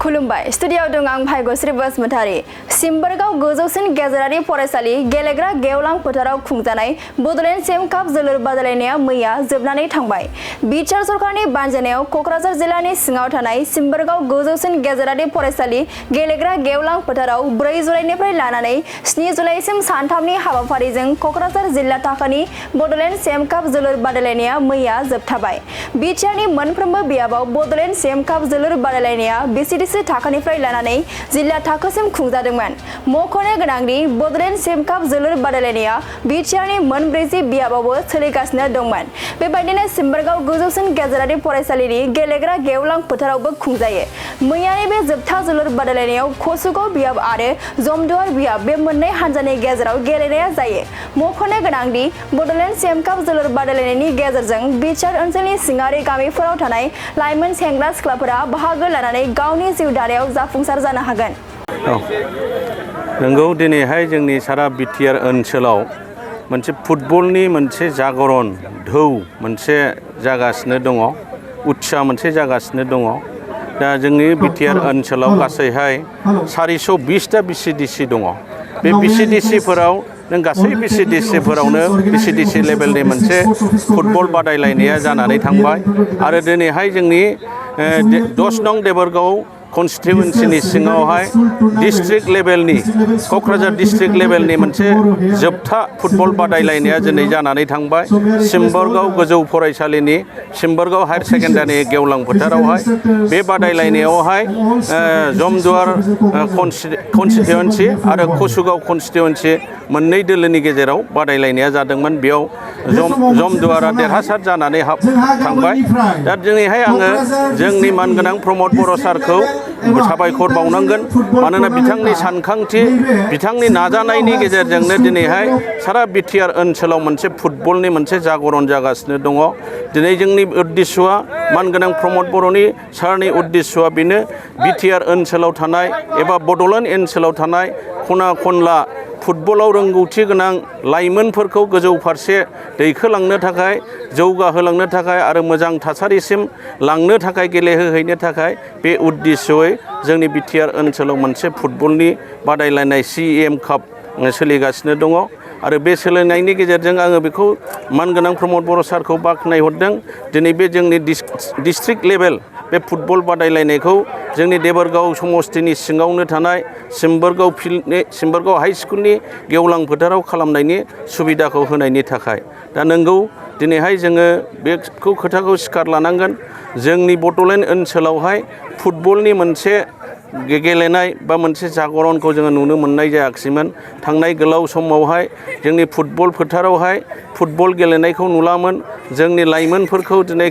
खुलुमबाय स्टुडियाव दं आं भाग्यश्री बसुमतारी सिम्बरगाव गोजौसिन गेजेरारि फरायसालि गेलेग्रा गेवलां फोथाराव खुंजानाय बड'लेण्ड चेम काप जोलुर बादायलायनाया मैया जोबनानै थांबाय। बिटिआर सरकारनि बानजायनायाव क'क्राझार जिल्लानि सिङाव थानाय सिम्बरगाव गोजौसिन गेजेरारि फरायसालि गेलेग्रा गेवलां फोथाराव 4 जुलाइनिफ्राय लानानै 7 जुलाइसिम सानथामनि हाबाफारिजों क'क्राझार जिल्ला थाखोनि बड'लेण्ड चेम काप जोलुर बादायलायनाया मैया जोबथाबाय। बिटिआरनि मोनफ्रोमबो बियाबाव बड'लेण्ड चेम काप जोलुर बादायलायनाया बिसिडिसि थाखोनिफ्राय लानानै जिल्ला थाखोसिम खुंजादोंमोन। मख'नो गोनांदि बड'लेण्ड चेम काप जोलुर बादायलायनाया बिटिआरनि 40 बियाबावबो सोलिगासिनो दंमोन। बेबायदिनो सिम्बरगाव गोजौसिन गेजेरारि फरायसालिनि गेलेग्रा गेवलां फोथारावबो खुंजायो। मैयानि बे जोबथा जोलुर बादायलायनायाव कसुगाव बियाब आरो जमदुवार बियाब बे मोननै हान्जानि गेजेराव गेलेनाया जायो। मख'नो गोनांदि बड'लेण्ड चेम काप जोलुर बादायलायनायनि गेजेरजों बिटिआर ओनसोलनि सिङारि गामिफोराव थानाय लाइमोन सेंग्रा सिख्लाफोरा बाहागो लानानै गावनि जिउ दानायाव जाफुंसार जानो हागोन। नंगौ दिनैहाय जोंनि सारा बिटिआर ओनसोलाव मोनसे फुटबलनि मोनसे जागरण ढौ मोनसे जागासिनो दङ, उत्साह मोनसे जागासिनो दङ। दा जोंनि बिटिआर ओनसोलाव गासैहाय 420टा बिसिडिसि दङ। बे बिसिडिसिफोराव नों गासै बिसिडिसिफोरावनो बिसिडिसि लेभेलनि मोनसे फुटबल बादायलायनाया जानानै थांबाय आरो दिनैहाय जोंनि 10 नं देबरगाव कनस्टिटिउन्सिनि सिङावहाय डिस्ट्रिक्ट लेभेलनि क'क्राझार डिस्ट्रिक्ट लेभेलनि मोनसे जोबथा फुटबल बादायलायनाया दिनै जानानै थांबाय। सिम्बरगाव गोजौ फरायसालिनि सिम्बरगाव हायार सेकेन्डारि गेवलां फोथारावहाय बे बादायलायनायावहाय जमदुवार कनस्टिटिउन्सि आरो कसुगाव कनस्टिटिउन्सि मोननै दोलोनि गेजेराव बादायलायनाया जादोंमोन। बेयाव जमदुवारा देरहासार जानानै थांबाय। दा दिनैहाय आङो जोंनि मानगोनां प्रमद बर' सारखौ साबायखर बावनांगोन, मानोना बिथांनि सानखांथि बिथांनि नाजानायनि गेजेरजोंनो दिनैहाय सारा बिटिआर ओनसोलाव मोनसे फुटबलनि मोनसे जागरण जागासिनो दङ। दिनै जोंनि उद्देश्यआ मानगोनां प्रमद बर'नि सारनि उद्देश्यआ बेनो बिटिआर ओनसोलाव थानाय एबा बड'लेण्ड ओनसोलाव थानाय खना खनला फुटबलाव रोंगौथि गोनां लाइमोनफोरखौ गोजौ फारसे दैखोलांनो थाखाय, जौगाहोलांनो थाखाय आरो मोजां थासारिसिम लांनो थाखाय, गेलेहोहैनो थाखाय बे उद्देश्ययै जोंनि बिटिआर ओनसोलाव मोनसे फुटबलनि बादायलायनाय CM काप सोलिगासिनो दङ। आरो बे सोलिनायनि गेजेरजों आङो बेखौ मानगोनां प्रमद बर' सारखौ बाख्नायहरदों। दिनै बे जोंनि डिस्ट्रिक्ट लेभेल बे फुटबल बादायलायनायखौ जोंनि देबरगाव समस्तिनि सिङावनो थानाय सिम्बरगाव हाइ स्कुलनि गेवलां फोथाराव खालामनायनि सुबिदाखौ होनायनि थाखाय। दा नंगौ दिनैहाय जोङो बेखौ खोथाखौ सिखार लानांगोन, जोंनि बड'लेण्ड ओनसोलावहाय फुटबलनि मोनसे गेलेनाय बा मोनसे जागरणखौ जोङो नुनो मोननाय जायाखिसैमोन। थांनाय गोलाव समावहाय जोंनि फुटबल फोथारावहाय फुटबल गेलेनायखौ नुलामोन। जोंनि लाइमोनफोरखौ दिनै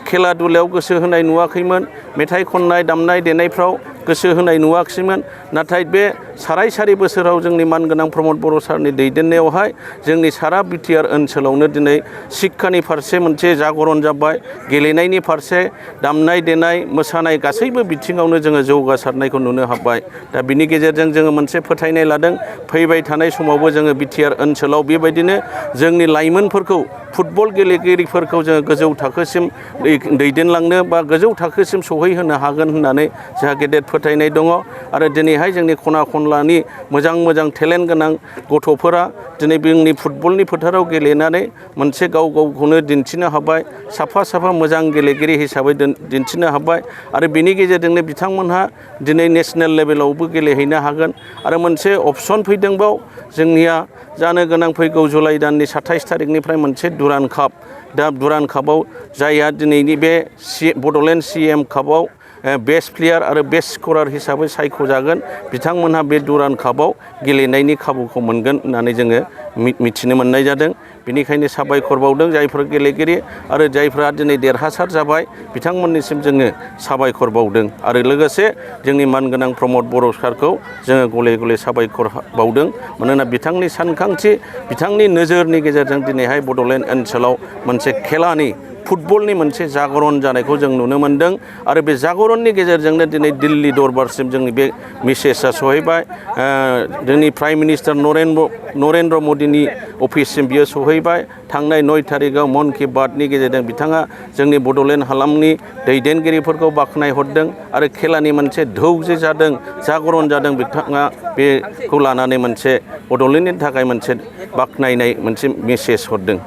खेला दुलायाव गोसो होनाय नुवाखैमोन, मेथाइ खननाय दामनाय देनायफ्राव गोसो होनाय नुवाखैमोन। नाथाय बे साराय बोसोराव जोंनि मानगोनां प्रमद बर' सारनि दैदेननायावहाय जोंनि सारा बिटिआर ओनसोलावनो दिनै शिक्षानि फारसे मोनसे जागरण जाबाय, गेलेनायनि फारसे दामनाय देनाय मोसानाय गासैबो बिथिङावनो जोङो जौगासारनायखौ नुनो हाबाय। दा बिनि गेजेरजों जोङो मोनसे फोथायनाय लादों, फैबाय थानाय समावबो जोङो बिटिआर ओनसोलाव बेबायदिनो जोंनि लाइमोनफोरखौ फुटबल गेलेगिरिफोरखौ जोङो गोजौ थाखोसिम दैदेनलांनो बा गोजौ थाखोसिम सहैहोनो हागोन होननानै जोंहा गेदेर फोथायनाय दङ। आरो दिनैहाय जोंनि खना खनलानि मोजां टेलेन्ट गोनां गथ'फोरा दिनै जोंनि फुटबलनि फोथाराव गेलेनानै मोनसे गावखौनो दिन्थिनो हाबाय, साफा मोजां गेलेगिरि हिसाबै दिन्थिनो हाबाय। आरो बिनि गेजेरजोंनो बिथांमोनहा दिनै नेसनेल लेभेलावबो गेलेहैनो हागोन। आरो मोनसे अपसन फैदोंबाव जोंनिया जानो गोनां फैगौ जुलाइ दाननि 27 थारिखनिफ्राय मोनसे दुरान काप। दा दुरान कापाव जायहा दिनैनि बे बड'लेण्ड CM कापाव बेस्ट प्लेयार आरो बेस्ट स्करार हिसाबै सायख'जागोन, बिथांमोनहा बे दुरान कापाव गेलेनायनि खाबुखौ मोनगोन होननानै जोङो मिथिनो मोननाय जादों। बेनिखायनो साबायखर बावदों जायफोर गेलेगिरि आरो जायफ्रा दिनै देरहासार जाबाय बिथांमोननिसिम जोङो साबायखर बावदों। आरो लोगोसे जोंनि मानगोनां प्रमद बर' सारखौ जोङो गले साबायखर बावदों, मानोना बिथांनि सानखांथि बिथांनि नोजोरनि गेजेरजों दिनैहाय बड'लेण्ड ओनसोलाव मोनसे खेलानि फुटबलनि मोनसे जागरन जानायखौ जों नुनो मोन्दों आरो बे जागरननि गेजेरजोंनो दिनै दिल्ली दरबारसिम जोंनि बे मेसेजआ सहैबाय जोंनि प्राइम मिनिस्टार नरेन्द्र मदिनि अफिससिम बियो सहैबाय थांनाय 9 थारिखआव मन कि बातनि गेजेरजों बिथाङा जोंनि बड'लेण्ड हालामनि दैदेनगिरिफोरखौ बाख्नायहरदों आरो खेलानि मोनसे धौ जे जादों जागरन जादों बिथाङा बेखौ लानानै मोनसे बड'लेण्डनि थाखाय मोनसे बाख्नायनाय मोनसे मेसेज हरदों।